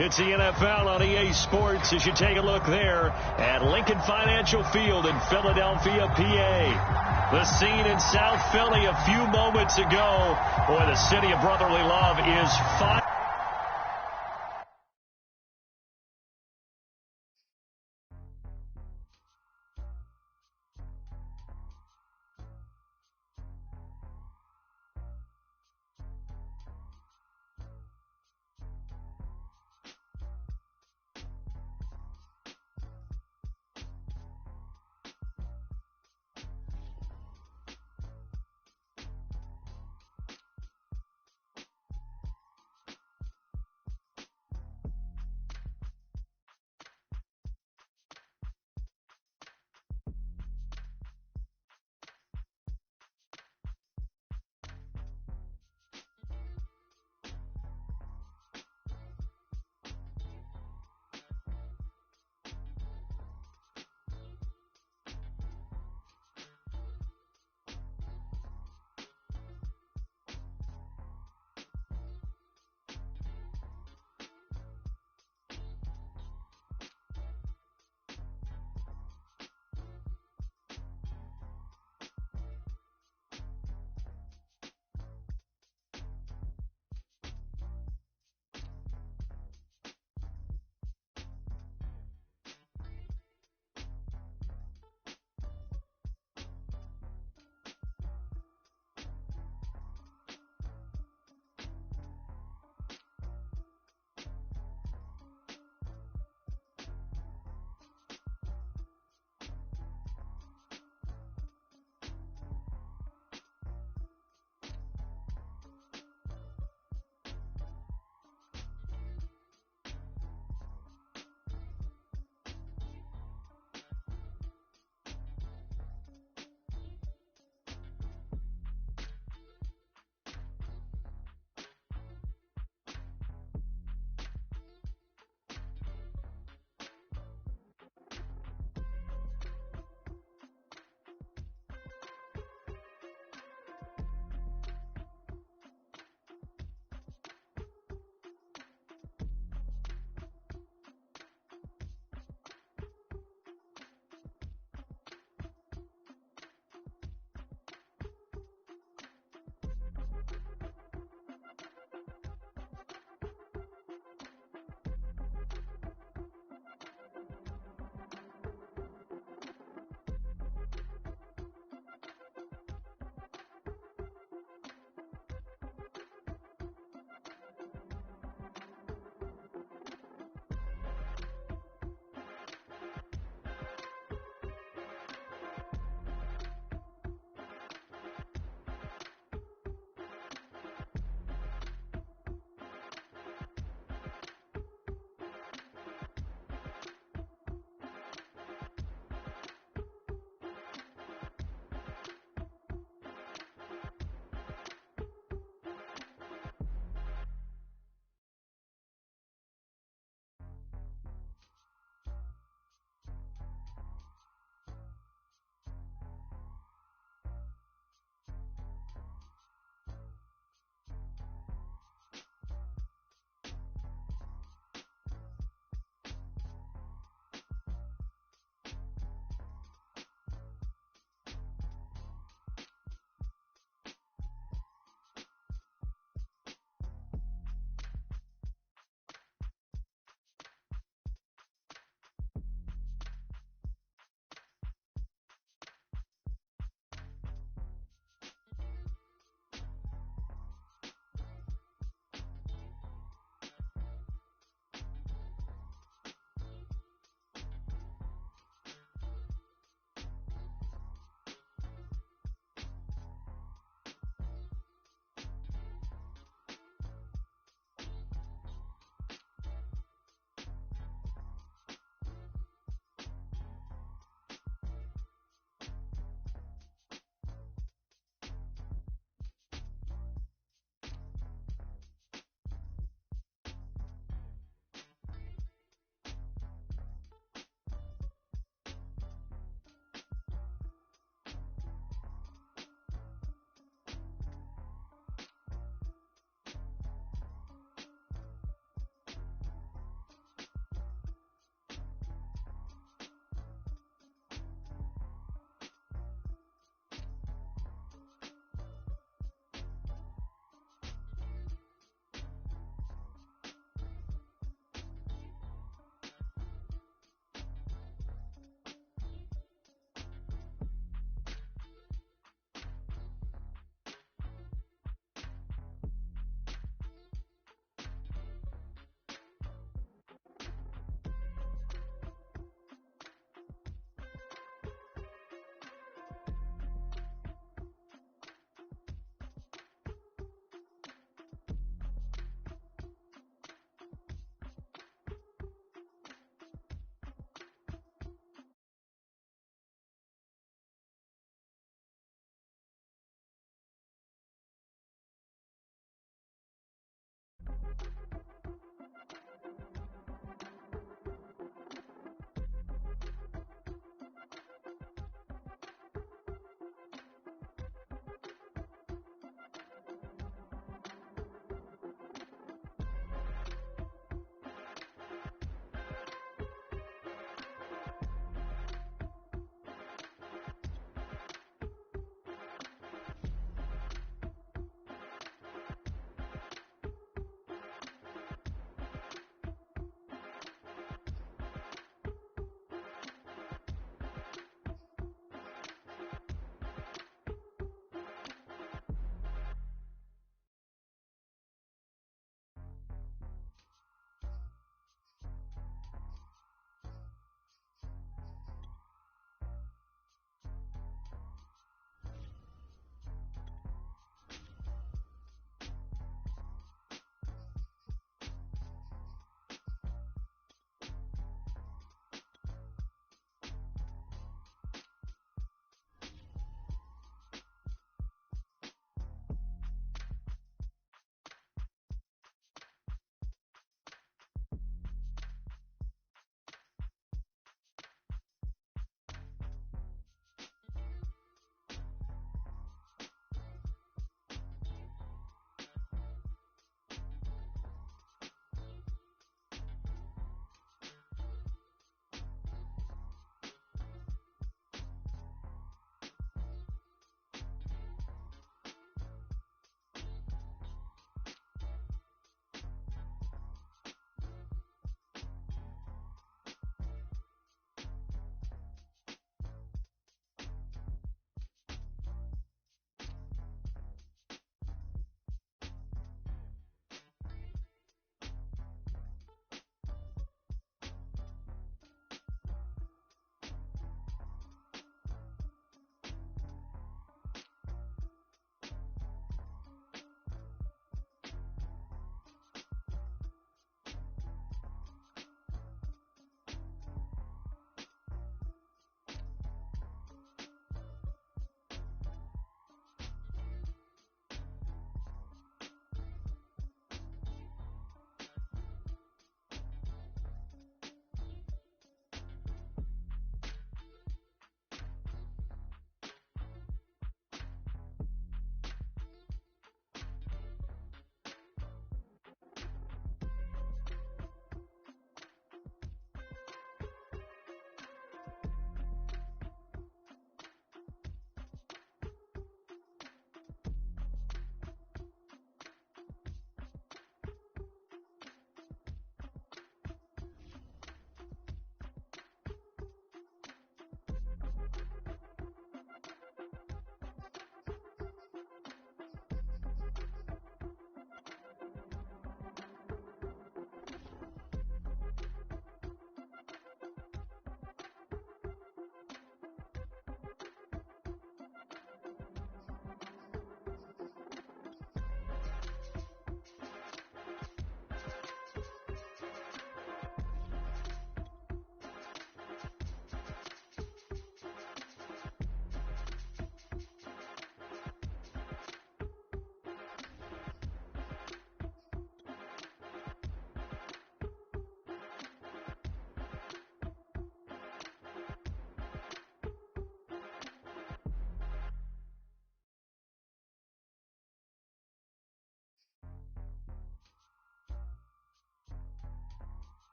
It's the NFL on EA Sports as you take a look there at Lincoln Financial Field in Philadelphia, PA. The scene in South Philly a few moments ago. Boy, the city of brotherly love is fine.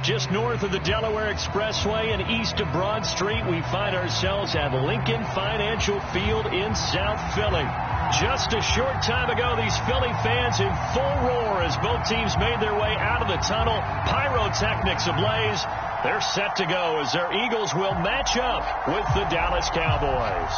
Just north of the Delaware Expressway and east of Broad Street, we find ourselves at Lincoln Financial Field in South Philly. Just a short time ago, these Philly fans in full roar as both teams made their way out of the tunnel. Pyrotechnics ablaze. They're set to go as their Eagles will match up with the Dallas Cowboys.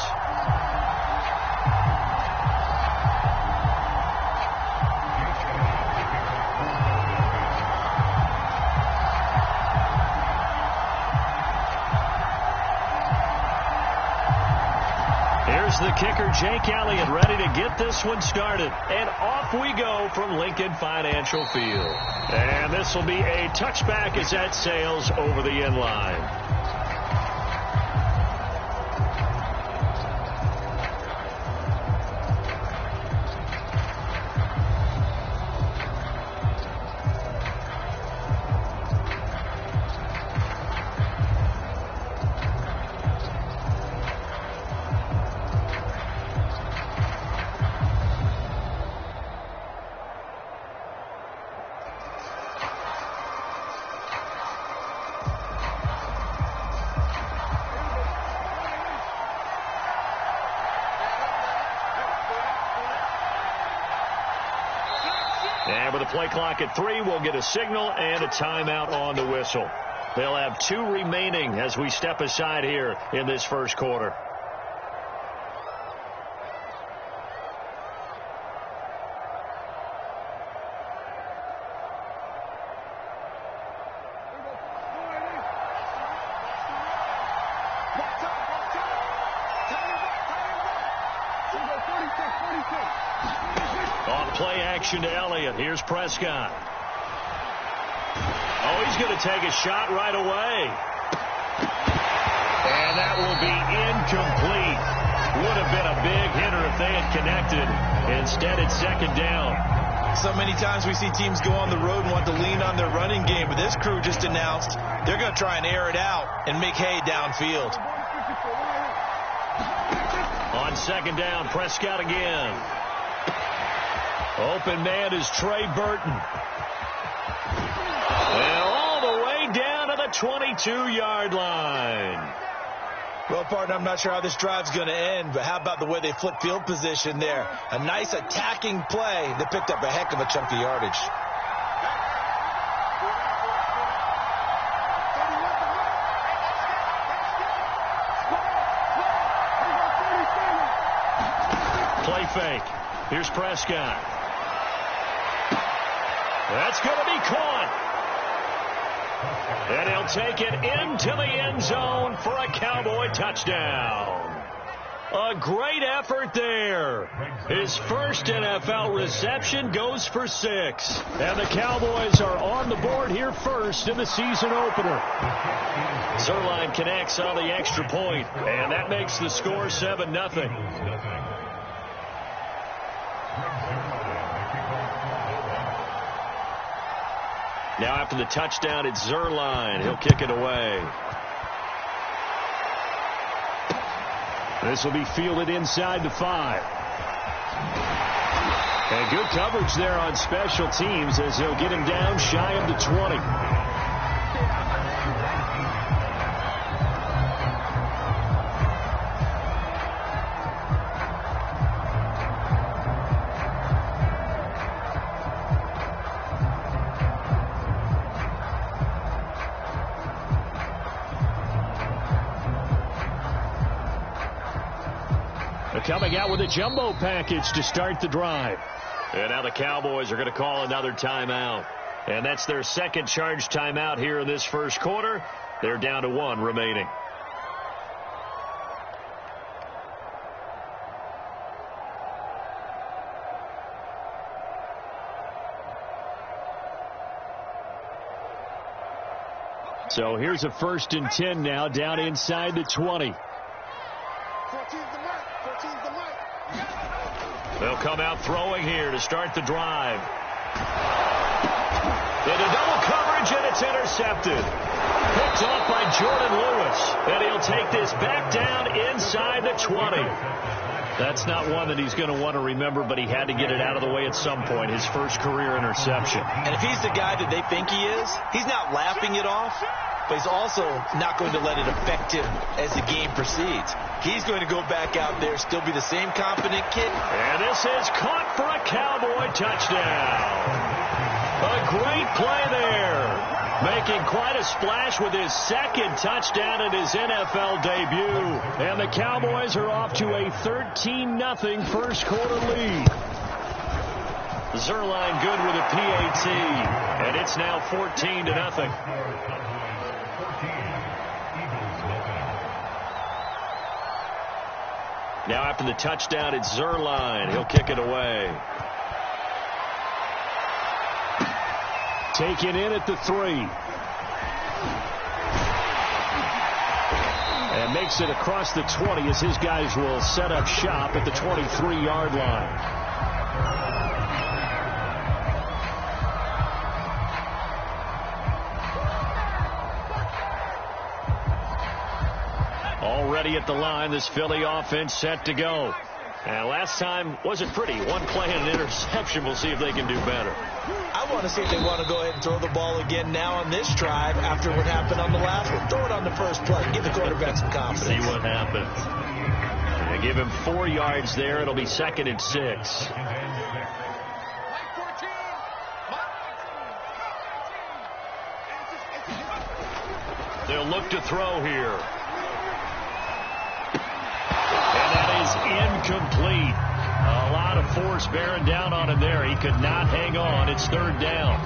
The kicker, Jake Elliott, ready to get this one started. And off we go from Lincoln Financial Field. And this will be a touchback as that sails over the end line. And with the play clock at 3, we'll get a signal and a timeout on the whistle. They'll have 2 remaining as we step aside here in this first quarter. To Elliott. Here's Prescott. Oh, he's going to take a shot right away. And that will be incomplete. Would have been a big hitter if they had connected. Instead, it's second down. So many times we see teams go on the road and want to lean on their running game, but this crew just announced they're going to try and air it out and make hay downfield. On second down, Prescott again. Open man is Trey Burton. Well, all the way down to the 22-yard line. Well, partner, I'm not sure how this drive's going to end, but how about the way they flip field position there? A nice attacking play that picked up a heck of a chunk of yardage. Play fake. Here's Prescott. That's going to be caught. And he'll take it into the end zone for a Cowboy touchdown. A great effort there. His first NFL reception goes for 6. And the Cowboys are on the board here first in the season opener. Zerline connects on the extra point, and that makes the score 7-0. Now after the touchdown, it's Zerline. He'll kick it away. This will be fielded inside the 5. And good coverage there on special teams as they'll get him down shy of the 20. Coming out with a jumbo package to start the drive. And now the Cowboys are going to call another timeout. And that's their second charge timeout here in this first quarter. They're down to 1 remaining. So here's a 1st and 10 now down inside the 20. They'll come out throwing here to start the drive. Into double coverage, and it's intercepted. Picked off by Jordan Lewis. And he'll take this back down inside the 20. That's not one that he's going to want to remember, but he had to get it out of the way at some point, his first career interception. And if he's the guy that they think he is, he's not laughing it off, but he's also not going to let it affect him as the game proceeds. He's going to go back out there, still be the same confident kid. And this is caught for a Cowboy touchdown. A great play there. Making quite a splash with his second touchdown in his NFL debut. And the Cowboys are off to a 13-0 first quarter lead. Zerline good with a PAT. And it's now 14-0. Now after the touchdown, it's Zerline. He'll kick it away. Taken in at the 3. And makes it across the 20 as his guys will set up shop at the 23-yard line. Already at the line, this Philly offense set to go. And last time wasn't pretty. One play and an interception. We'll see if they can do better. I want to see if they want to go ahead and throw the ball again now on this drive after what happened on the last one. Throw it on the first play. Give the quarterback some confidence. See what happens. They give him 4 yards there. It'll be 2nd and 6. They'll look to throw here. And that is incomplete. A lot of force bearing down on him there. He could not hang on. It's 3rd down.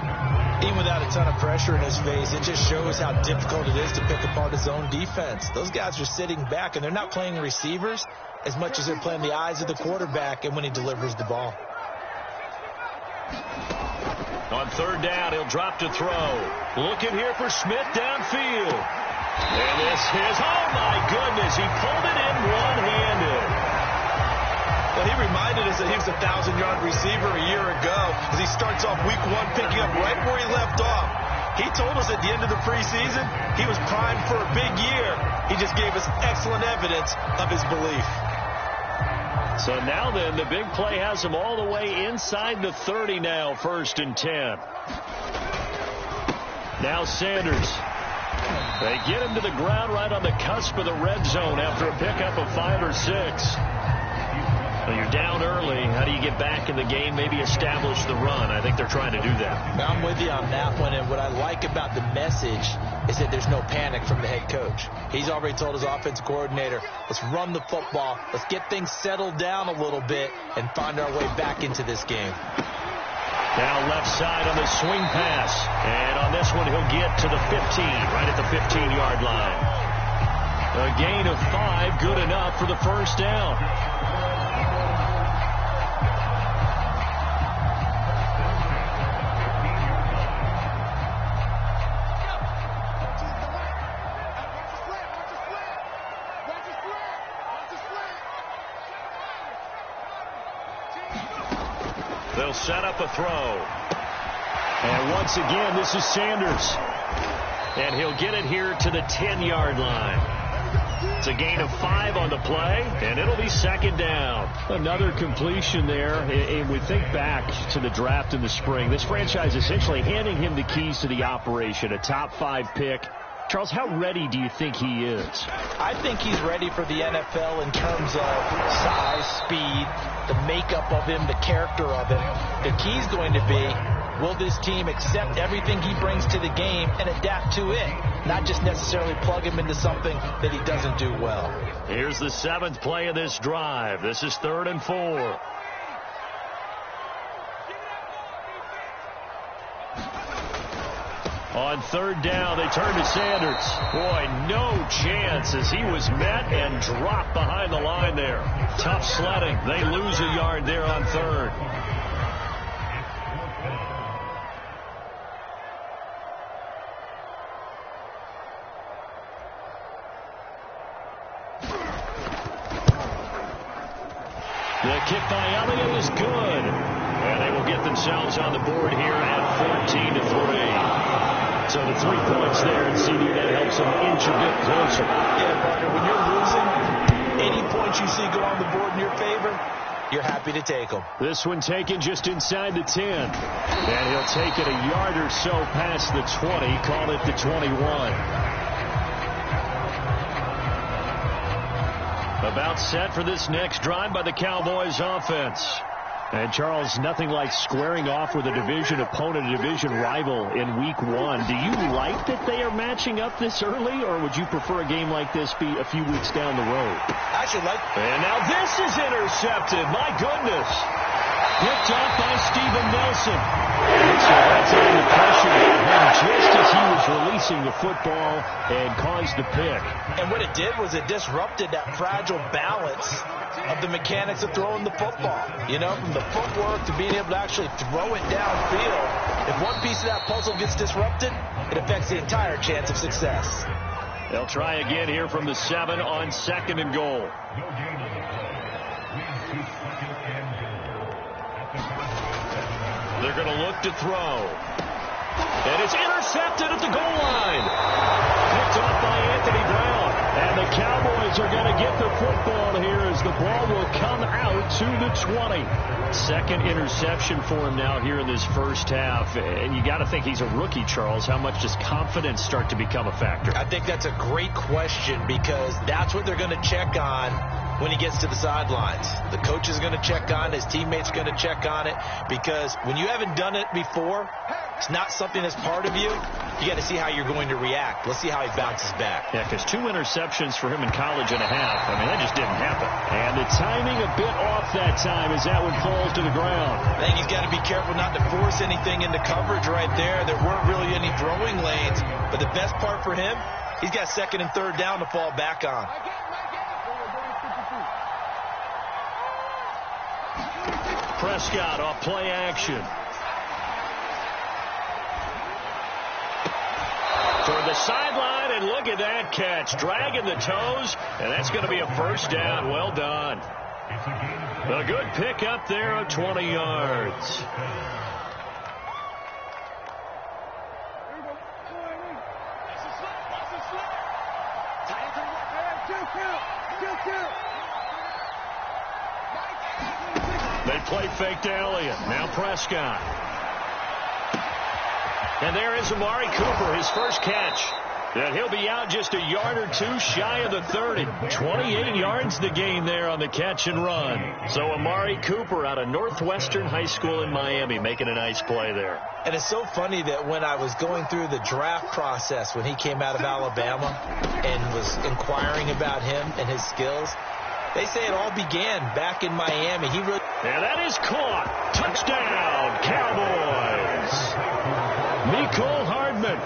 Even without a ton of pressure in his face, it just shows how difficult it is to pick apart his own defense. Those guys are sitting back, and they're not playing receivers as much as they're playing the eyes of the quarterback and when he delivers the ball. On 3rd down, he'll drop to throw. Looking here for Smith downfield. And this is, oh my goodness, he pulled it in one-handed. Well, he reminded us that he was a 1,000-yard receiver a year ago as he starts off week 1 picking up right where he left off. He told us at the end of the preseason he was primed for a big year. He just gave us excellent evidence of his belief. So now then, the big play has him all the way inside the 30 now, 1st and 10. Now Sanders. They get him to the ground right on the cusp of the red zone after a pickup of 5 or 6. Well, you're down early. How do you get back in the game, maybe establish the run? I think they're trying to do that. I'm with you on that one, and what I like about the message is that there's no panic from the head coach. He's already told his offensive coordinator, let's run the football, let's get things settled down a little bit, and find our way back into this game. Now left side on the swing pass, and on this one he'll get to the 15, right at the 15-yard line. A gain of 5, good enough for the 1st down. They'll set up a throw. And once again, this is Sanders. And he'll get it here to the 10-yard line. It's a gain of 5 on the play, and it'll be 2nd down. Another completion there. And we think back to the draft in the spring. This franchise essentially handing him the keys to the operation, a top 5 pick. Charles, how ready do you think he is? I think he's ready for the NFL in terms of size, speed, the makeup of him, the character of him. The key's going to be, will this team accept everything he brings to the game and adapt to it? Not just necessarily plug him into something that he doesn't do well. Here's the 7th play of this drive. This is 3rd and 4. On 3rd down, they turn to Sanders. Boy, no chance as he was met and dropped behind the line there. Tough sledding. They lose a yard there on 3rd. The kick by Elliott is good. And they will get themselves on the board here at 14-3. So the 3 points there, and CD that helps them inch a bit closer. Yeah, partner, when you're losing, any point points you see go on the board in your favor, you're happy to take them. This one taken just inside the 10. And he'll take it a yard or so past the 20, call it the 21. About set for this next drive by the Cowboys offense. And, Charles, nothing like squaring off with a division opponent, a division rival in Week 1. Do you like that they are matching up this early, or would you prefer a game like this be a few weeks down the road? I should like. And now this is intercepted. My goodness. Picked off by Steven Nelson. So that's under pressure just as he was releasing the football and caused the pick. And what it did was it disrupted that fragile balance of the mechanics of throwing the football. You know, from the footwork to being able to actually throw it downfield. If one piece of that puzzle gets disrupted, it affects the entire chance of success. They'll try again here from the 7 on 2nd and goal. They're going to look to throw. And it's intercepted at the goal line. Picked off by Anthony Brown. And the Cowboys are going to get the football here as the ball will come out to the 20. Second interception for him now here in this first half. And you got to think he's a rookie, Charles. How much does confidence start to become a factor? I think that's a great question because that's what they're going to check on when he gets to the sidelines. The coach is going to check on it. His teammates are going to check on it because when you haven't done it before, it's not something that's part of you. You got to see how you're going to react. Let's see how he bounces back. Yeah, because 2 interceptions for him in college and a half. I mean, that just didn't happen. And the timing a bit off that time as that one falls to the ground. I think he's got to be careful not to force anything into coverage right there. There weren't really any throwing lanes. But the best part for him, he's got 2nd and 3rd down to fall back on. Prescott off play action. For the sideline, and look at that catch. Dragging the toes, and that's going to be a first down. Well done. A good pick up there of 20 yards. They play fake to Elliott. Now Prescott. And there is Amari Cooper, his first catch. And he'll be out just a yard or two shy of the 30. 28 yards the gain there on the catch and run. So Amari Cooper out of Northwestern High School in Miami making a nice play there. And it's so funny that when I was going through the draft process when he came out of Alabama and was inquiring about him and his skills, they say it all began back in Miami. And that is caught. Touchdown, Cowboys. Mecole Hardman,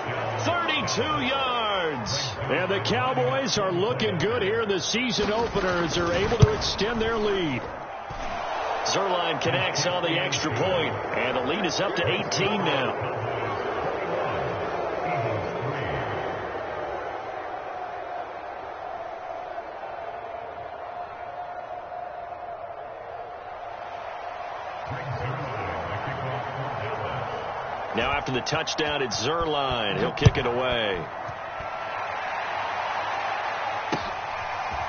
32 yards. And the Cowboys are looking good here in the season openers. They're able to extend their lead. Zerline connects on the extra point, and the lead is up to 18 now. Now after the touchdown, it's Zerline. He'll kick it away.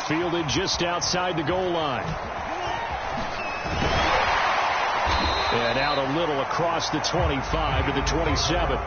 Fielded just outside the goal line. And out a little across the 25 to the 27.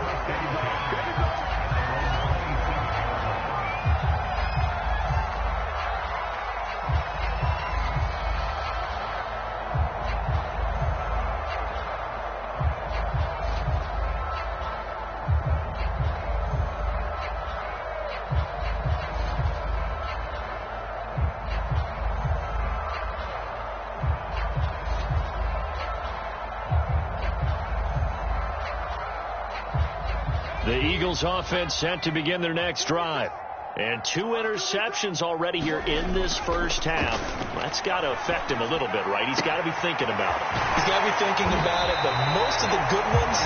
The Eagles offense set to begin their next drive. And 2 interceptions already here in this first half. That's got to affect him a little bit, right? He's got to be thinking about it. He's got to be thinking about it, but most of the good ones,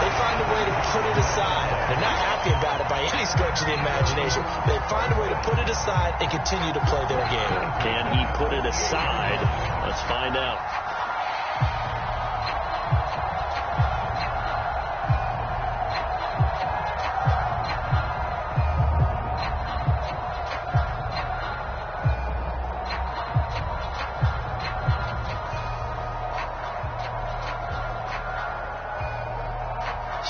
they find a way to put it aside. They're not happy about it by any stretch of the imagination. They find a way to put it aside and continue to play their game. Can he put it aside? Let's find out.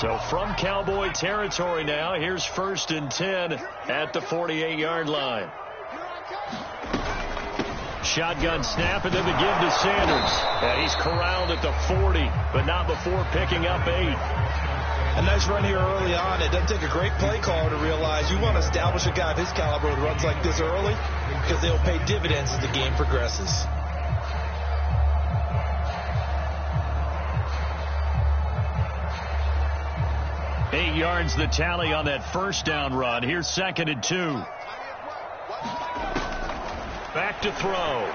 So from Cowboy territory now, here's 1st and 10 at the 48-yard line. Shotgun snap and then the give to Sanders. And he's corralled at the 40, but not before picking up 8. A nice run here early on. It doesn't take a great play caller to realize you want to establish a guy of his caliber with runs like this early because they'll pay dividends as the game progresses. Eight yards the tally on that first down run. Here's 2nd and 2. Back to throw.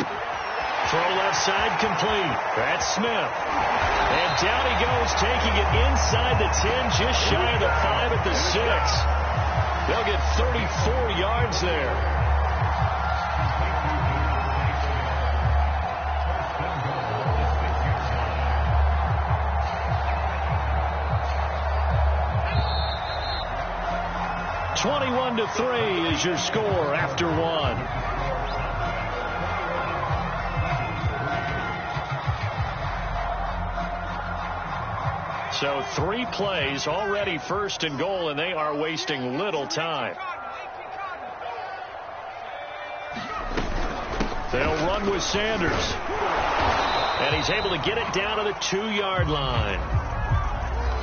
Throw left side complete. That's Smith. And down he goes, taking it inside the 10, just shy of the 5 at the 6. They'll get 34 yards there. (21-3) is your score after 1. So 3 plays, already 1st and goal, and they are wasting little time. They'll run with Sanders. And he's able to get it down to the 2-yard line.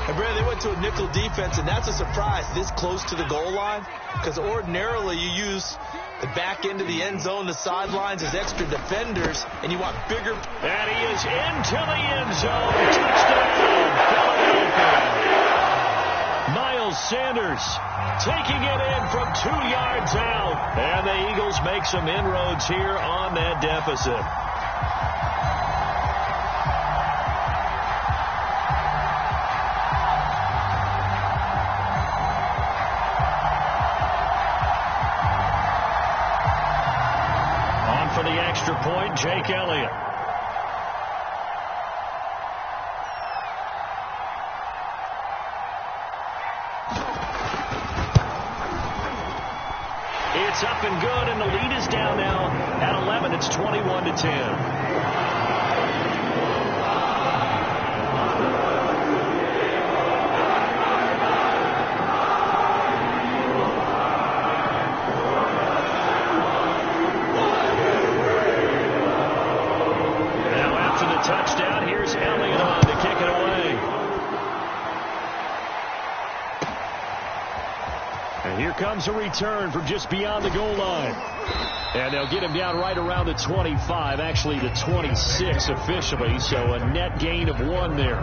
And Brad, they went to a nickel defense, and that's a surprise this close to the goal line, because ordinarily you use the back end of the end zone, the sidelines as extra defenders, and you want bigger. And he is into the end zone. Touchdown, Philadelphia. Miles Sanders taking it in from 2 yards out. And the Eagles make some inroads here on that deficit. For the extra point, Jake Elliott. It's up and good, and the lead is down now at 11. It's 21-10. Touchdown. Here's Elliott on to kick it away. And here comes a return from just beyond the goal line. And they'll get him down right around the 25, actually the 26 officially, so a net gain of 1 there.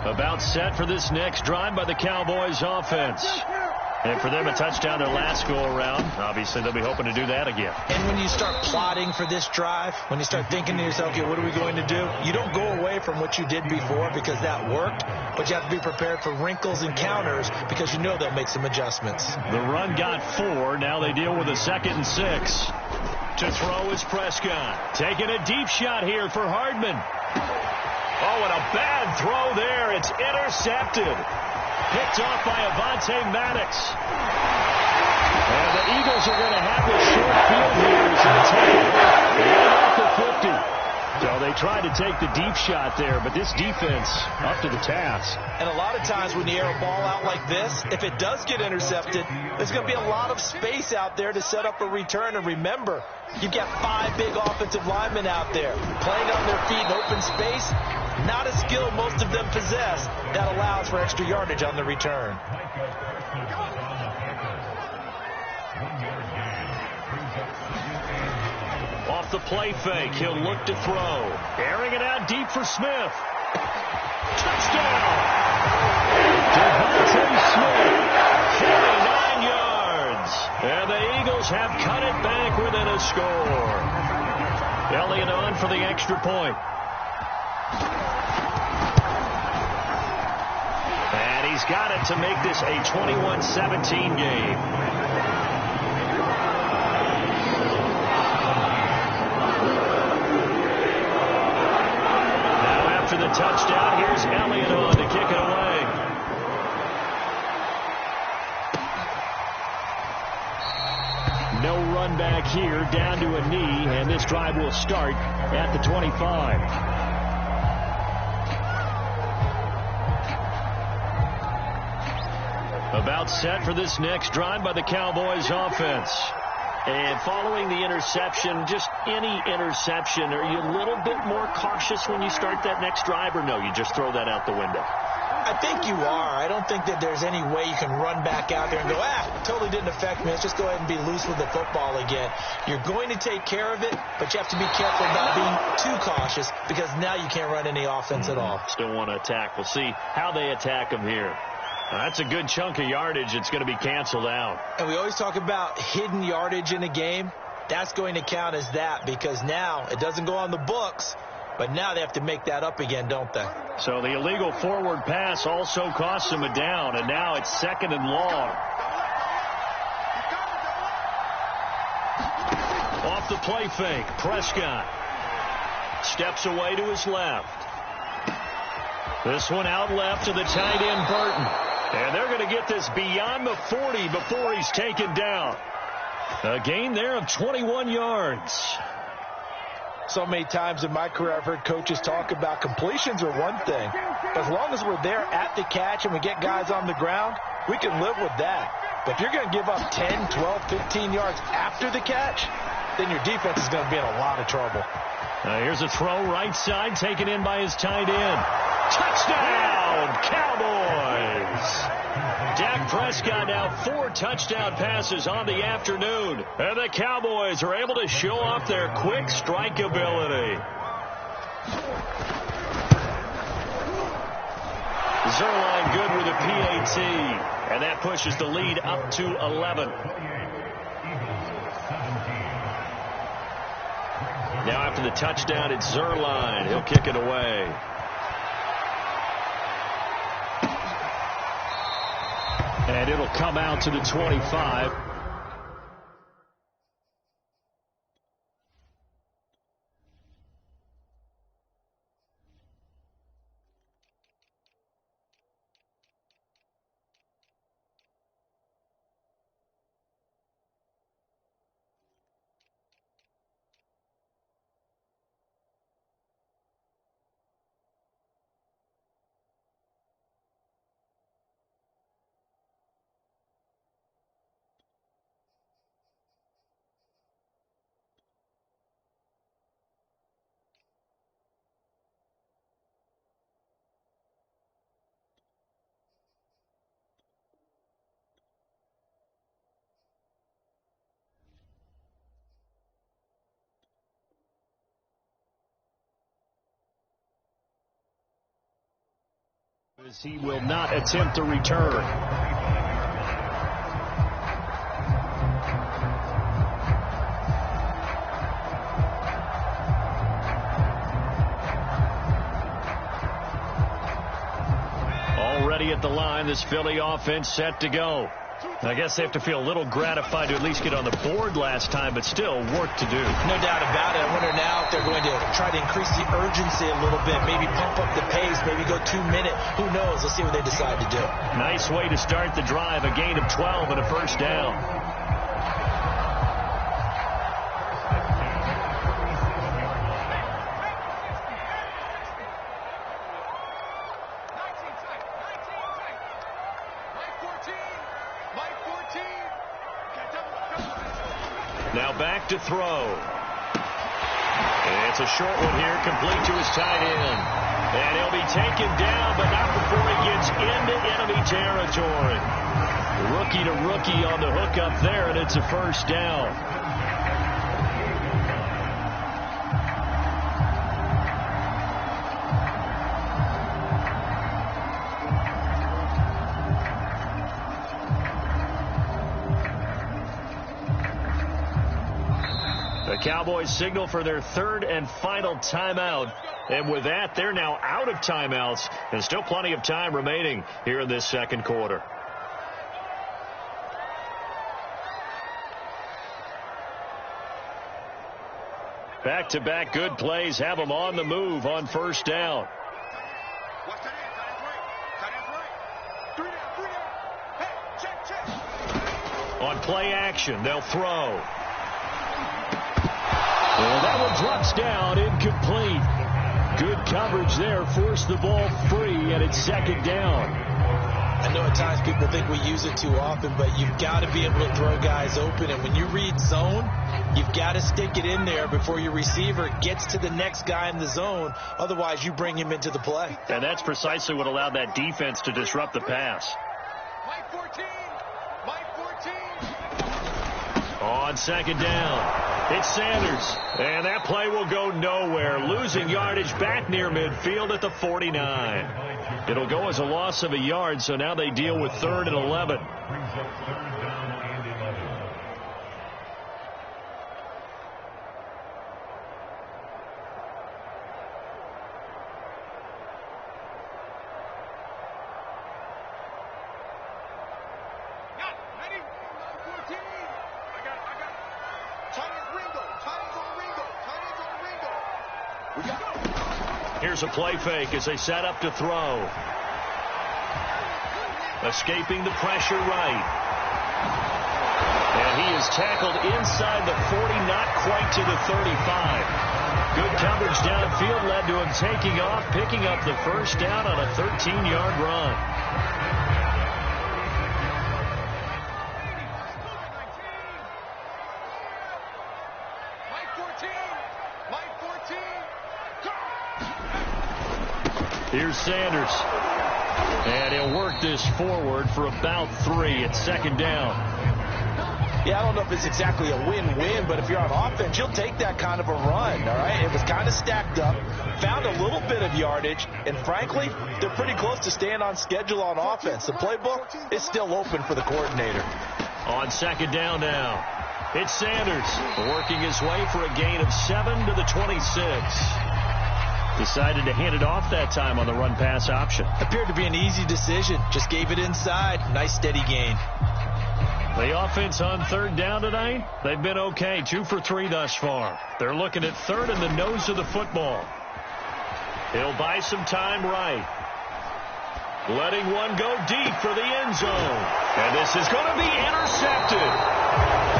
About set for this next drive by the Cowboys offense. And for them, a touchdown their last go-around. Obviously, they'll be hoping to do that again. And when you start plotting for this drive, when you start thinking to yourself, okay, what are we going to do? You don't go away from what you did before because that worked, but you have to be prepared for wrinkles and counters because you know they'll make some adjustments. The run got 4. Now they deal with a 2nd and 6. To throw is Prescott. Taking a deep shot here for Hardman. Oh, and a bad throw there. It's intercepted. Picked off by Avonte Maddox. And the Eagles are going to have this short field here as they take it right off the 50. So they tried to take the deep shot there, but this defense up to the task. And a lot of times when you air a ball out like this, if it does get intercepted, there's going to be a lot of space out there to set up a return. And remember, you've got 5 big offensive linemen out there playing on their feet in open space. Not a skill most of them possess that allows for extra yardage on the return. Off the play fake, he'll look to throw. Airing it out deep for Smith. Touchdown! Devontae Smith, 49 yards. And the Eagles have cut it back within a score. Elliott on for the extra point. And he's got it to make this a 21-17 game. Now after the touchdown, here's Elliott on to kick it away. no run back here, down to a knee, and this drive will start at the 25. About set for this next drive by the Cowboys offense. And following the interception, just any interception, are you a little bit more cautious when you start that next drive, or no, you just throw that out the window? I think you are. I don't think that there's any way you can run back out there and go, it totally didn't affect me. Let's just go ahead and be loose with the football again. You're going to take care of it, but you have to be careful about being too cautious because now you can't run any offense at all. Still want to attack. We'll see how they attack them here. That's a good chunk of yardage. It's going to be canceled out. And we always talk about hidden yardage in a game. That's going to count as that because now it doesn't go on the books, but now they have to make that up again, don't they? So the illegal forward pass also costs them a down, and now it's 2nd and long. Off the play fake, Prescott steps away to his left. This one out left to the tight end, Burton. And they're going to get this beyond the 40 before he's taken down. A gain there of 21 yards. So many times in my career I've heard coaches talk about completions are one thing. But as long as we're there at the catch and we get guys on the ground, we can live with that. But if you're going to give up 10, 12, 15 yards after the catch, then your defense is going to be in a lot of trouble. Here's a throw right side taken in by his tight end. Touchdown, Cowboys! Dak Prescott now 4 touchdown passes on the afternoon. And the Cowboys are able to show off their quick strike ability. Zerline good with a PAT. And that pushes the lead up to 11. Now after the touchdown, it's Zerline. He'll kick it away. And it'll come out to the 25. He will not attempt to return. Already at the line, this Philly offense set to go. I guess they have to feel a little gratified to at least get on the board last time, but still work to do. No doubt about it. I wonder now if they're going to try to increase the urgency a little bit, maybe pump up the pace, maybe go 2 minute. Who knows? Let's see what they decide to do. Nice way to start the drive, a gain of 12 and a first down. Now back to throw. It's a short one here, complete to his tight end. And he'll be taken down, but not before he gets into enemy territory. Rookie to rookie on the hook up there, and it's a first down. The Cowboys signal for their 3rd and final timeout. And with that, they're now out of timeouts. And still plenty of time remaining here in this second quarter. Back-to-back good plays have them on the move on first down. On play action, they'll throw. And that one drops down, incomplete. Good coverage there, forced the ball free, and it's second down. I know at times people think we use it too often, but you've got to be able to throw guys open. And when you read zone, you've got to stick it in there before your receiver gets to the next guy in the zone. Otherwise, you bring him into the play. And that's precisely what allowed that defense to disrupt the pass. Mike 14. Mike 14. On second down, it's Sanders. And that play will go nowhere. Losing yardage back near midfield at the 49. It'll go as a loss of a yard, so now they deal with 3rd and 11. Here's a play fake as they set up to throw. Escaping the pressure right. And he is tackled inside the 40, not quite to the 35. Good coverage downfield led to him taking off, picking up the first down on a 13-yard run. Here's Sanders. And he'll work this forward for about 3 at second down. Yeah, I don't know if it's exactly a win-win, but if you're on offense, you'll take that kind of a run, all right? It was kind of stacked up, found a little bit of yardage, and frankly, they're pretty close to staying on schedule on offense. The playbook is still open for the coordinator. On second down now, it's Sanders working his way for a gain of 7 to the 26. Decided to hand it off that time on the run-pass option. Appeared to be an easy decision. Just gave it inside. Nice steady gain. The offense on 3rd down tonight, they've been okay. 2 for 3 thus far. They're looking at 3rd and the nose of the football. He'll buy some time right. Letting one go deep for the end zone. And this is going to be intercepted.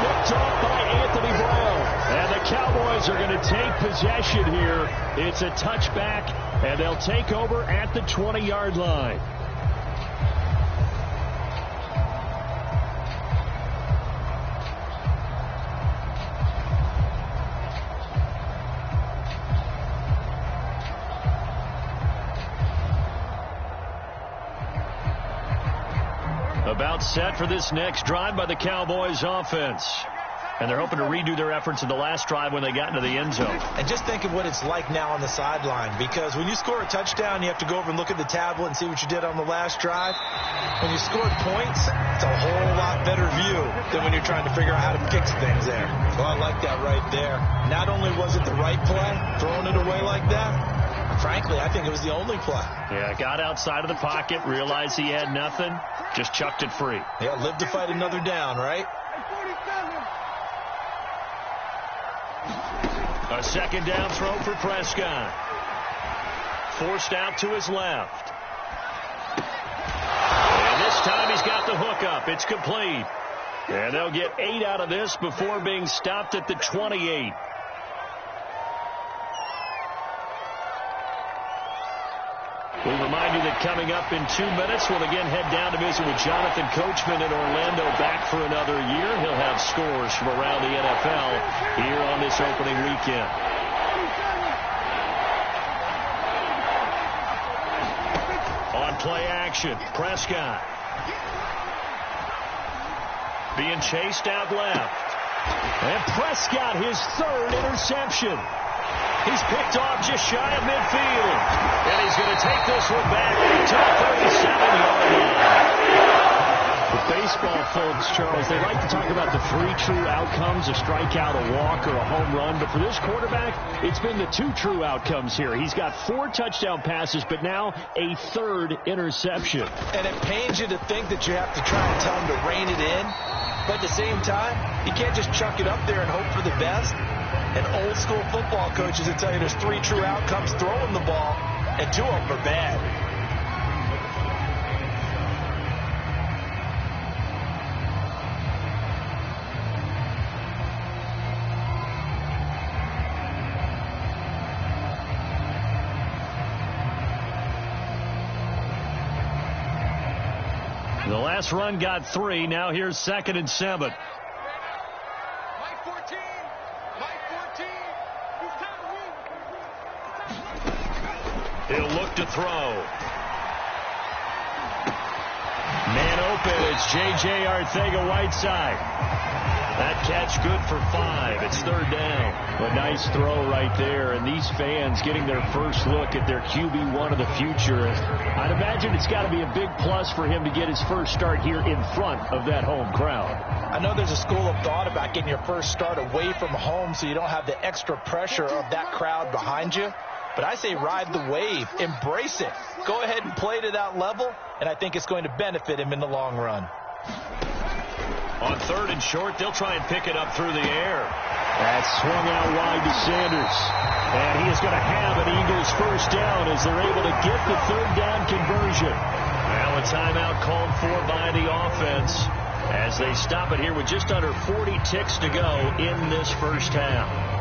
Picked off by Anthony Brown. And the Cowboys are going to take possession here. It's a touchback, and they'll take over at the 20-yard line. About set for this next drive by the Cowboys offense. And they're hoping to redo their efforts in the last drive when they got into the end zone. And just think of what it's like now on the sideline, because when you score a touchdown, you have to go over and look at the tablet and see what you did on the last drive. When you scored points, it's a whole lot better view than when you're trying to figure out how to fix things there. Well, I like that right there. Not only was it the right play, throwing it away like that, frankly, I think it was the only play. Yeah, got outside of the pocket, realized he had nothing, just chucked it free. Yeah, live to fight another down, right? A second down throw for Prescott. Forced out to his left. And this time he's got the hook up. It's complete. And they'll get 8 out of this before being stopped at the 28. We'll remind you that coming up in 2 minutes, we'll again head down to visit with Jonathan Coachman in Orlando, back for another year. He'll have scores from around the NFL here on this opening weekend. On play action, Prescott. Being chased out left. And Prescott, his 3rd interception. He's picked off just shy of midfield. And he's going to take this one back to the 37-yard line. The baseball folks, Charles, they like to talk about the 3 true outcomes, a strikeout, a walk, or a home run. But for this quarterback, it's been the 2 true outcomes here. He's got 4 touchdown passes, but now a 3rd interception. And it pains you to think that you have to try and tell him to rein it in. But at the same time, you can't just chuck it up there and hope for the best. And old school football coaches will tell you there's 3 true outcomes throwing the ball, and 2 of them are bad. The last run got 3. Now here's 2nd and 7. Mike 14. Mike 14. He'll look to throw. Man open. It's J.J. Arcega-Whiteside. That catch good for 5. It's 3rd down. A nice throw right there. And these fans getting their first look at their QB1 of the future. I'd imagine it's got to be a big plus for him to get his first start here in front of that home crowd. I know there's a school of thought about getting your first start away from home so you don't have the extra pressure of that crowd behind you. But I say ride the wave. Embrace it. Go ahead and play to that level, and I think it's going to benefit him in the long run. On 3rd and short, they'll try and pick it up through the air. That's swung out wide to Sanders. And he is going to have an Eagles first down as they're able to get the 3rd down conversion. Now a timeout called for by the offense as they stop it here with just under 40 ticks to go in this first half.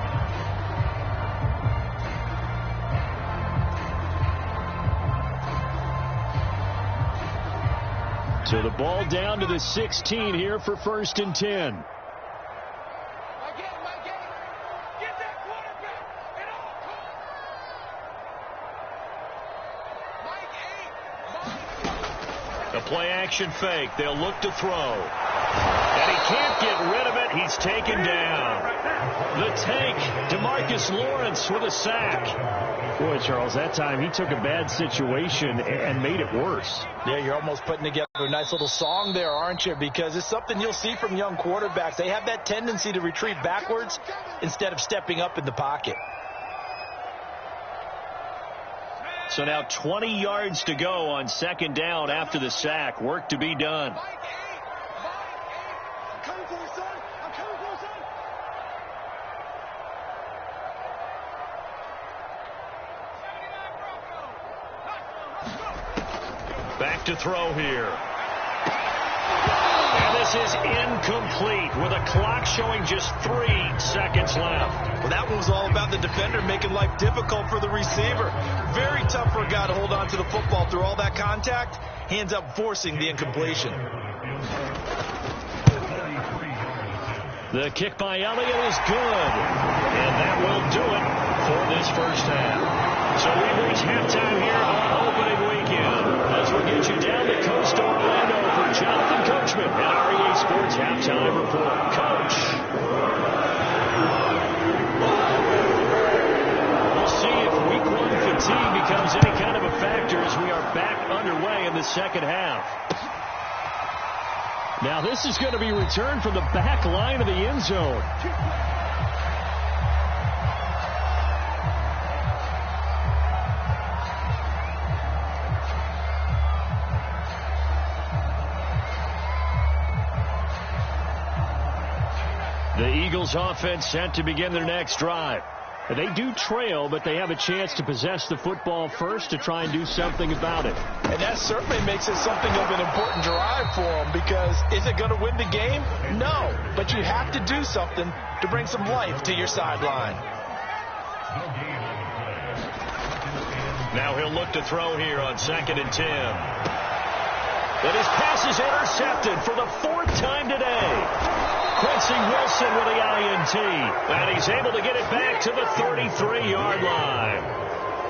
So the ball down to the 16 here for 1st and 10. Get that quarterback. Get off. Mike 8. The play action fake. They'll look to throw. And he can't get rid of it. He's taken down. The take, DeMarcus Lawrence with a sack. Boy, Charles, that time he took a bad situation and made it worse. Yeah, you're almost putting together a nice little song there, aren't you? Because it's something you'll see from young quarterbacks. They have that tendency to retreat backwards instead of stepping up in the pocket. So now 20 yards to go on 2nd down after the sack. Work to be done. Mike 8. I'm coming for you, son. I'm coming for you, son. Back to throw here. And this is incomplete with a clock showing just 3 seconds left. Well, that one was all about the defender making life difficult for the receiver. Very tough for a guy to hold on to the football through all that contact. He ends up forcing the incompletion. The kick by Elliott is good. And that will do it for this first half. So we've reached halftime here on opening weekend. As we get you down the coast to Orlando for Jonathan Coachman at REA Sports Halftime Report. Coach. We'll see if week 1 fatigue becomes any kind of a factor as we are back underway in the second half. Now this is going to be returned from the back line of the end zone. The Eagles offense set to begin their next drive. They do trail, but they have a chance to possess the football first to try and do something about it. And that certainly makes it something of an important drive for them, because is it going to win the game? No, but you have to do something to bring some life to your sideline. Now he'll look to throw here on 2nd and 10. But his pass is intercepted for the 4th time today. Quincy Wilson with the INT. And he's able to get it back to the 33-yard line.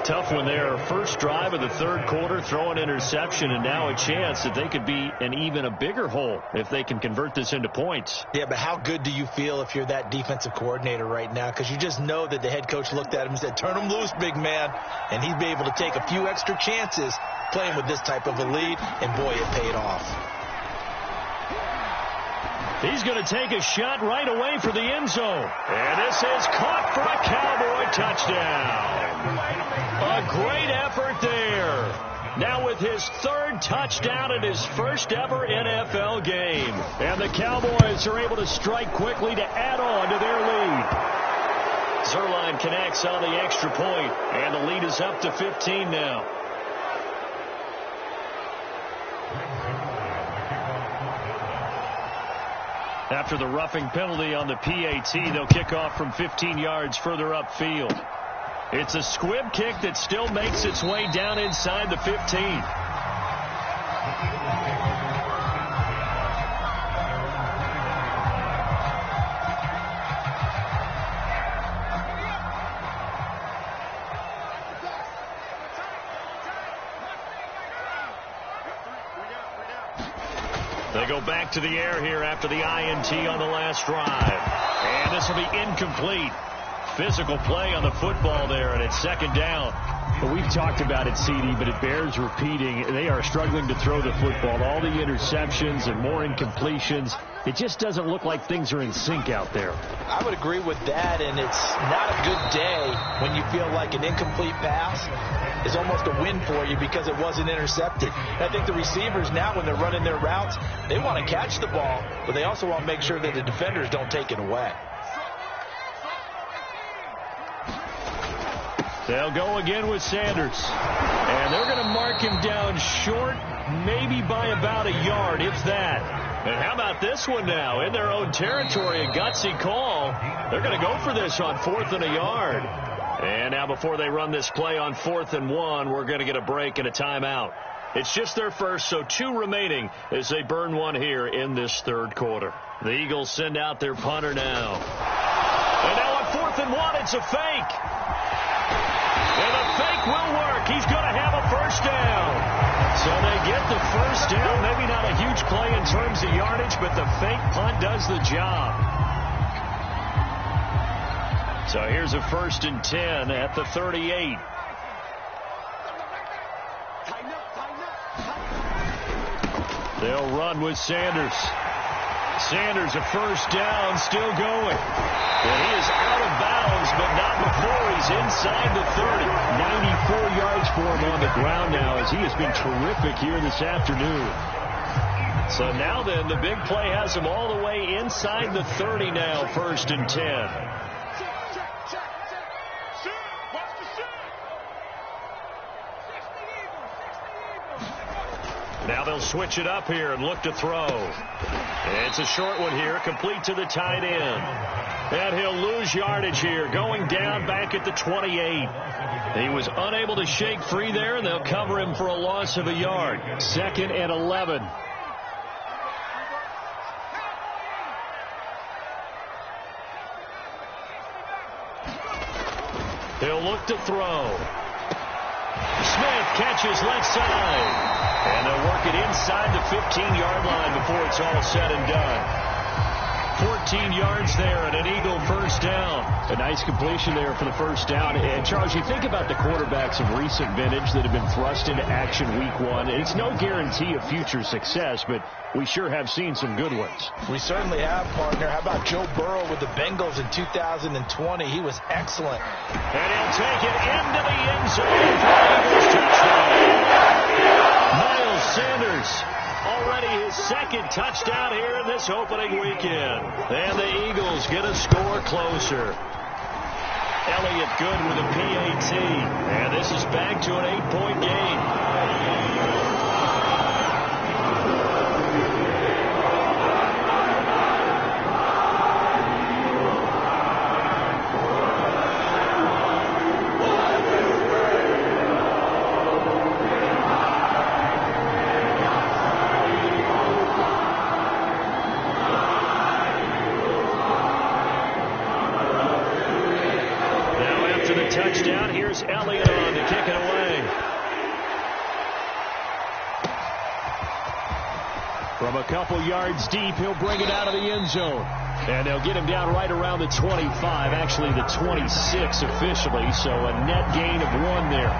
Tough one there. First drive of the 3rd quarter, throw an interception, and now a chance that they could be in even a bigger hole if they can convert this into points. Yeah, but how good do you feel if you're that defensive coordinator right now? Because you just know that the head coach looked at him and said, turn him loose, big man. And he'd be able to take a few extra chances playing with this type of a lead, and boy, it paid off. He's going to take a shot right away for the end zone. And this is caught for a Cowboy touchdown. A great effort there. Now with his 3rd touchdown in his first ever NFL game. And the Cowboys are able to strike quickly to add on to their lead. Zerline connects on the extra point, and the lead is up to 15 now. After the roughing penalty on the PAT, they'll kick off from 15 yards further upfield. It's a squib kick that still makes its way down inside the 15. They go back to the air here after the INT on the last drive. And this will be incomplete. Physical play on the football there, and it's second down. Well, we've talked about it, CD, but it bears repeating. They are struggling to throw the football. All the interceptions and more incompletions. It just doesn't look like things are in sync out there. I would agree with that, and it's not a good day when you feel like an incomplete pass is almost a win for you because it wasn't intercepted. And I think the receivers now, when they're running their routes, they want to catch the ball, but they also want to make sure that the defenders don't take it away. They'll go again with Sanders. And they're going to mark him down short, maybe by about a yard, if that. And how about this one now? In their own territory, a gutsy call. They're going to go for this on 4th and a yard. And now before they run this play on 4th and 1, we're going to get a break and a timeout. It's just their first, so 2 remaining as they burn one here in this third quarter. The Eagles send out their punter now. And now on 4th and 1, it's a fake. And the fake will work. He's going to have a first down. So they get the first down. Maybe not a huge play in terms of yardage, but the fake punt does the job. So here's a 1st and 10 at the 38. They'll run with Sanders. Sanders, a first down, still going. And he is out of bounds, but not before he's inside the 30. 94 yards for him on the ground now as he has been terrific here this afternoon. So now then, the big play has him all the way inside the 30 now, 1st and 10. Now they'll switch it up here and look to throw. It's a short one here, complete to the tight end. And he'll lose yardage here, going down back at the 28. He was unable to shake free there, and they'll cover him for a loss of a yard. 2nd and 11. He'll look to throw. Smith catches left side. And they'll work it inside the 15-yard line before it's all said and done. 14 yards there and an Eagle first down. A nice completion there for the first down. And, Charles, you think about the quarterbacks of recent vintage that have been thrust into action week 1. It's no guarantee of future success, but we sure have seen some good ones. We certainly have, partner. How about Joe Burrow with the Bengals in 2020? He was excellent. And he'll take it into the end zone for Eagles touchdown. Miles Sanders, already his 2nd touchdown here in this opening weekend. And the Eagles get a score closer. Elliott good with a PAT. And this is back to an 8-point game. Touchdown. Here's Elliott on to kick it away. From a couple yards deep, he'll bring it out of the end zone. And they'll get him down right around the 25, actually the 26 officially, so a net gain of 1 there.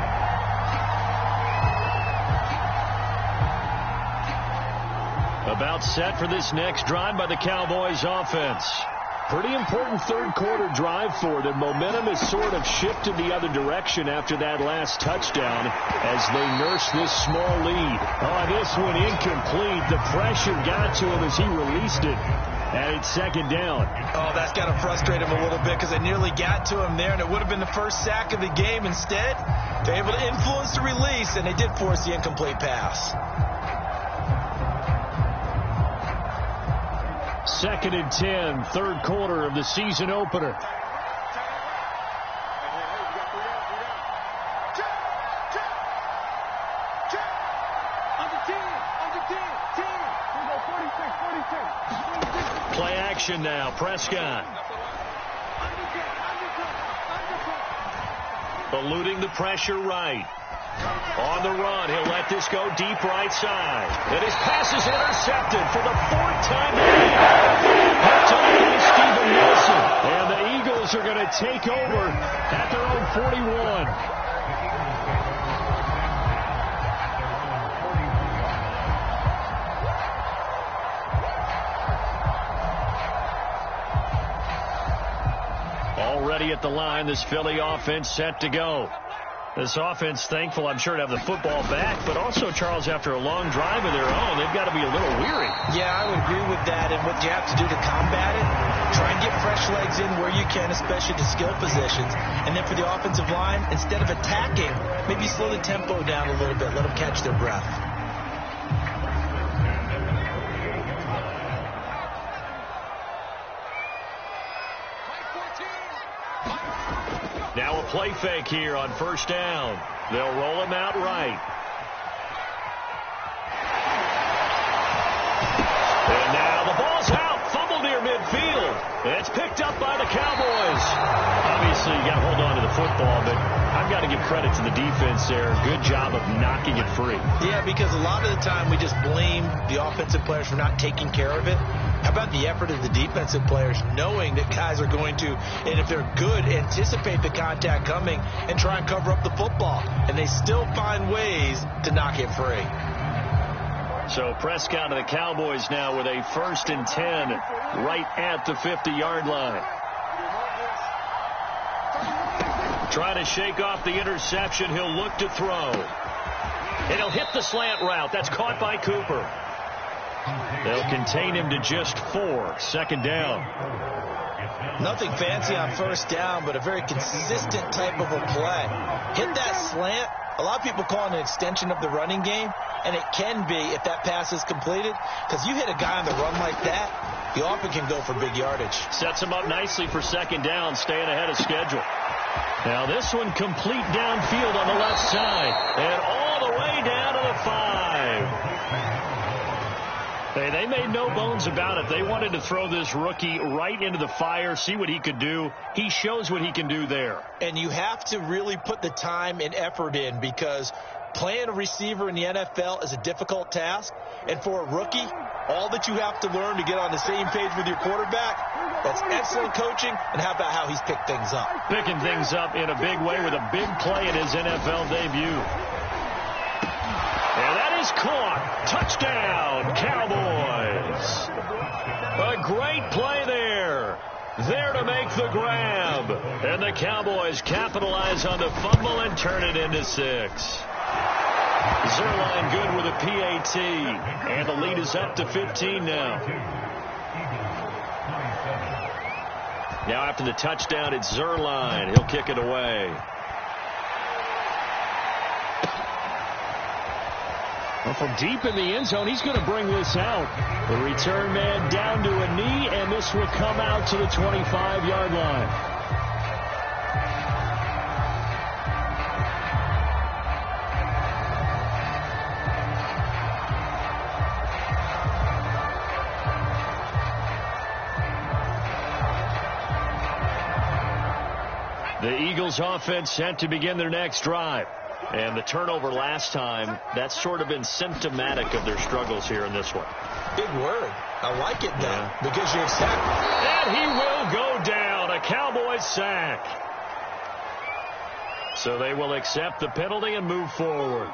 About set for this next drive by the Cowboys offense. Pretty important third quarter drive for them. Momentum has sort of shifted the other direction after that last touchdown as they nurse this small lead. Oh, this one incomplete. The pressure got to him as he released it. And it's 2nd down. Oh, that's got to frustrate him a little bit because they nearly got to him there, and it would have been the first sack of the game. Instead, they're able to influence the release, and they did force the incomplete pass. 2nd and 10, third quarter of the season opener. Play action now, Prescott. Eluding the pressure right. On the run, he'll let this go deep right side. And his pass is intercepted for the 4th time today. Picked off by Steven Nelson. And the Eagles are going to take over at their own 41. Already at the line, this Philly offense set to go. This offense, thankful, I'm sure, to have the football back, but also, Charles, after a long drive of their own, they've got to be a little weary. Yeah, I would agree with that, and what you have to do to combat it, try and get fresh legs in where you can, especially the skill positions. And then for the offensive line, instead of attacking, maybe slow the tempo down a little bit, let them catch their breath. Now a play fake here on first down. They'll roll him out right. And now the ball's out. Fumble near midfield. It's picked up by the Cowboys. Obviously, you got to hold on to the football, but I've got to give credit to the defense there. Good job of knocking it free. Yeah, because a lot of the time we just blame the offensive players for not taking care of it. How about the effort of the defensive players knowing that guys are going to, and if they're good, anticipate the contact coming and try and cover up the football. And they still find ways to knock it free. So Prescott and the Cowboys now with a 1st and 10 right at the 50-yard line. Trying to shake off the interception. He'll look to throw. And he'll hit the slant route. That's caught by Cooper. They'll contain him to just 4. 2nd down. Nothing fancy on first down, but a very consistent type of a play. Hit that slant. A lot of people call it an extension of the running game, and it can be if that pass is completed, because you hit a guy on the run like that, you often can go for big yardage. Sets him up nicely for 2nd down, staying ahead of schedule. Now this one complete downfield on the left side, and all the way down to the 5. They made no bones about it. They wanted to throw this rookie right into the fire, see what he could do. He shows what he can do there. And you have to really put the time and effort in, because playing a receiver in the NFL is a difficult task. And for a rookie, all that you have to learn to get on the same page with your quarterback, that's excellent coaching. And how about how he's picked things up? Picking things up in a big way with a big play in his NFL debut. And that is caught. Touchdown, Cowboys. A great play there. There to make the grab. And the Cowboys capitalize on the fumble and turn it into 6. Zerline good with a PAT. And the lead is up to 15 now. Now after the touchdown, it's Zerline. He'll kick it away. Well, from deep in the end zone, he's going to bring this out. The return man down to a knee, and this will come out to the 25-yard line. The Eagles offense set to begin their next drive. And the turnover last time, that's sort of been symptomatic of their struggles here in this one. Big word. I like it now, because you accept. And he will go down. A Cowboys sack. So they will accept the penalty and move forward.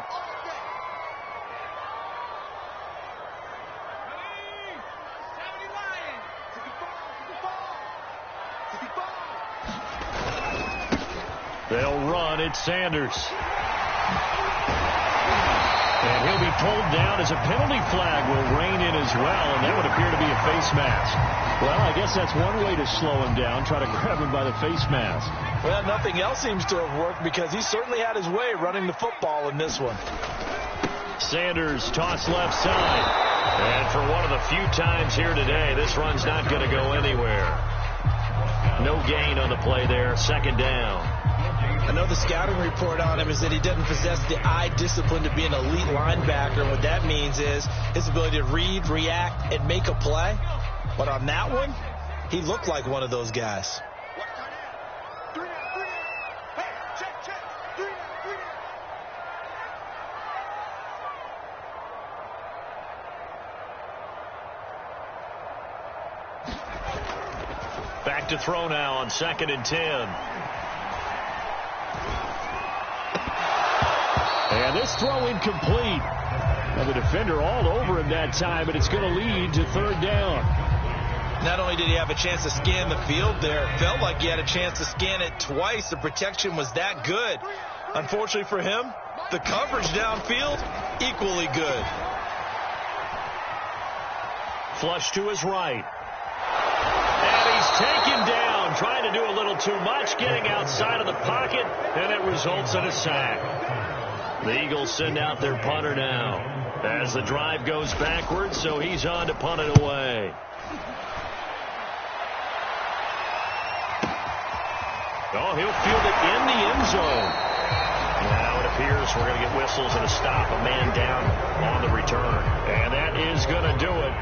They'll run. It's Sanders. And he'll be pulled down as a penalty flag will rein in as well, and that would appear to be a face mask. Well, I guess that's one way to slow him down, try to grab him by the face mask. Well, nothing else seems to have worked, because he certainly had his way running the football in this one. Sanders toss left side. And for one of the few times here today, this run's not going to go anywhere. No gain on the play there. 2nd down. I know the scouting report on him is that he doesn't possess the eye discipline to be an elite linebacker. What that means is his ability to read, react, and make a play. But on that one, he looked like one of those guys. back to throw now on 2nd and 10. And this throw incomplete. And the defender all over him that time, and it's going to lead to 3rd down. Not only did he have a chance to scan the field there, it felt like he had a chance to scan it twice. The protection was that good. Unfortunately for him, the coverage downfield, equally good. Flush to his right. And he's taken down, trying to do a little too much, getting outside of the pocket, and it results in a sack. The Eagles send out their punter now as the drive goes backwards, so he's on to punt it away. Oh, he'll field it in the end zone. Now it appears we're going to get whistles and a stop, a man down on the return. And that is going to do it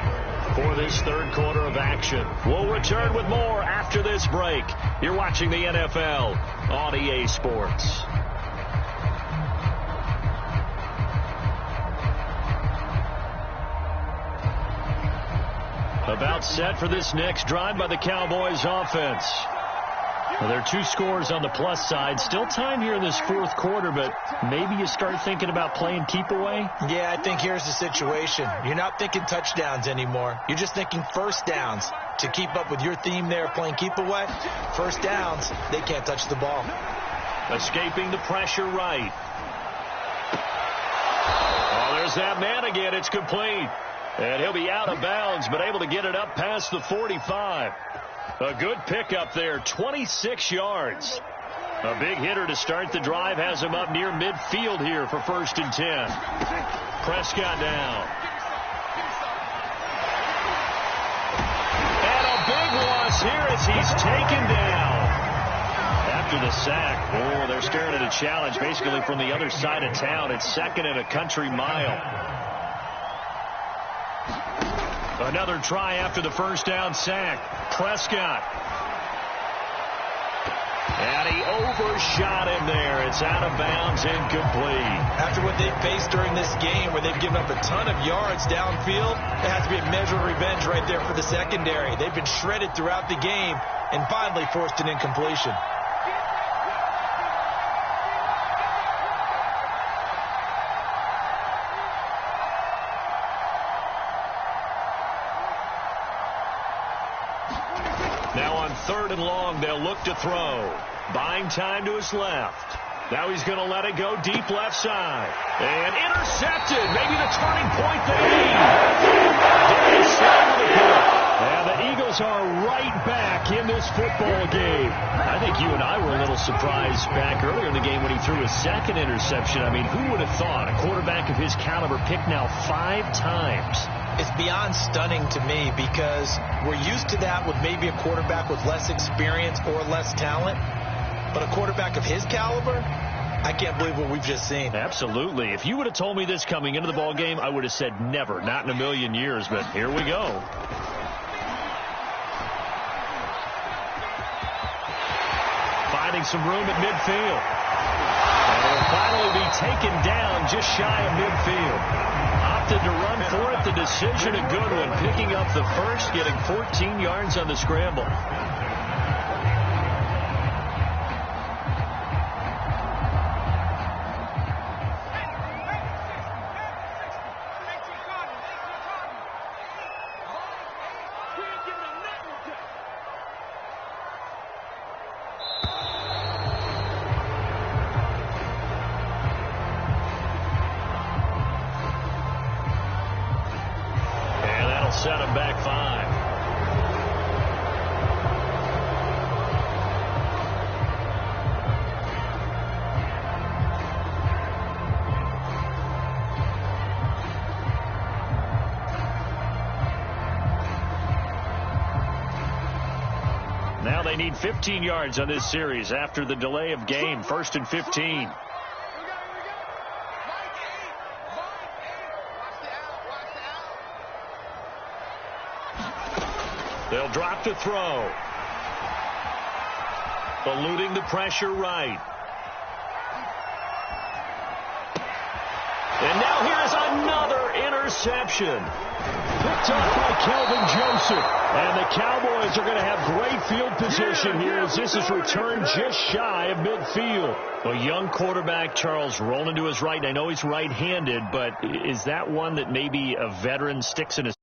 for this 3rd quarter of action. We'll return with more after this break. You're watching the NFL on EA Sports. About set for this next drive by the Cowboys offense. Well, there are 2 scores on the plus side. Still time here in this 4th quarter, but maybe you start thinking about playing keep away? Yeah, I think here's the situation. You're not thinking touchdowns anymore. You're just thinking 1st downs. To keep up with your theme there, playing keep away, 1st downs, they can't touch the ball. Escaping the pressure right. Oh, there's that man again. It's complete. And he'll be out of bounds, but able to get it up past the 45. A good pickup there, 26 yards. A big hitter to start the drive has him up near midfield here for 1st and 10. Prescott down. And a big loss here as he's taken down. After the sack, oh, they're staring at a challenge basically from the other side of town. It's 2nd and a country mile. Another try after the 1st down sack. Prescott. And he overshot him there. It's out of bounds, incomplete. After what they've faced during this game where they've given up a ton of yards downfield, it has to be a measure of revenge right there for the secondary. They've been shredded throughout the game and finally forced an incompletion. Now on 3rd and long, they'll look to throw. Buying time to his left. Now he's going to let it go deep left side. And intercepted. Maybe the turning point they need. And the Eagles are right back in this football game. I think you and I were a little surprised back earlier in the game when he threw his 2nd interception. I mean, who would have thought a quarterback of his caliber picked now 5 times? It's beyond stunning to me because we're used to that with maybe a quarterback with less experience or less talent. But a quarterback of his caliber, I can't believe what we've just seen. Absolutely. If you would have told me this coming into the ball game, I would have said never, not in a million years. But here we go. Finding some room at midfield. And will finally be taken down just shy of midfield. Opted to run for it. The decision, a good one. Picking up the 1st, getting 14 yards on the scramble. Set him back 5. Now they need 15 yards on this series after the delay of game. 1st and 15. They'll drop to throw. Eluding the pressure right. And now here's another interception. interception. Picked up by Kelvin Joseph. And the Cowboys are going to have great field position here as this is returned just shy of midfield. A young quarterback, Charles, rolling to his right. I know he's right-handed, but is that one that maybe a veteran sticks in his